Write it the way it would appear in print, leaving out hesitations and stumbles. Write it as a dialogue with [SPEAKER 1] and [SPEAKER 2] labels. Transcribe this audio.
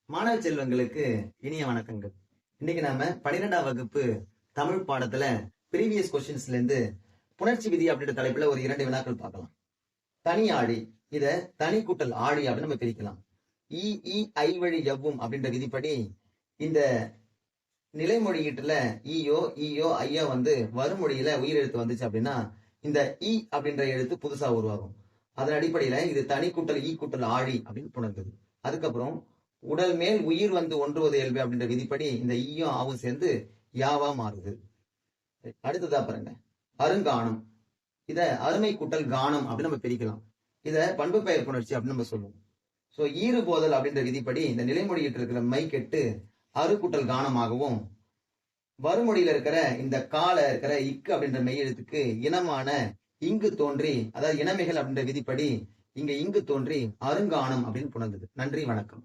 [SPEAKER 1] மாணவ செல்வங்களுக்கு இனிய வணக்கங்கள். இன்னைக்கு நாம 12ஆம் வகுப்பு தமிழ் பாடத்துல ப்ரீவியஸ் கொஸ்டின்ஸ்ல இருந்து புணர்ச்சி விதி அப்படின்ற தலைப்புல ஒரு 2 வினாக்கள் பார்க்கலாம். தனி ஆழி, இத தனி கூட்டல் ஆழி அப்படின்னு நம்ம பிரிக்கலாம். ஐ வழி எவ்வும் அப்படின்ற விதிப்படி இந்த நிலைமொழியீட்டுல ஈயோ ஐயோ வறுமொழியில உயிரெழுத்து வந்துச்சு அப்படின்னா இந்த அப்படின்ற எழுத்து புதுசா உருவாகும். அதன் அடிப்படையில இது தனி கூட்டல் கூட்டல் ஆழி அப்படின்னு புணர்ந்தது. அதுக்கப்புறம் உடல் மேல் உயிர் ஒன்றுவது இயல்பு அப்படின்ற விதிப்படி இந்த ஈயும் ஆவும் சேர்ந்து யாவா மாறுது. அடுத்ததா பாருங்க, அருங்கானம், இத அருமை கூட்டல் கானம் அப்படின்னு நம்ம பிரிக்கலாம். இத பண்பு பெயர் புணர்ச்சி அப்படின்னு நம்ம சொல்லுவோம். சோ ஈறு போதல் அப்படின்ற விதிப்படி இந்த நிலைமொழியிட்டு இருக்கிற மை கெட்டு அரு கூட்டல் கானமாகவும், வறுமொழியில இருக்கிற இந்த கால இருக்கிற இக்கு அப்படின்ற மெய்யெழுத்துக்கு இனமான இங்கு தோன்றி, அதாவது இனமைகள் அப்படின்ற விதிப்படி இங்க இங்கு தோன்றி அருங்கானம் அப்படின்னு புணர்ந்தது. நன்றி, வணக்கம்.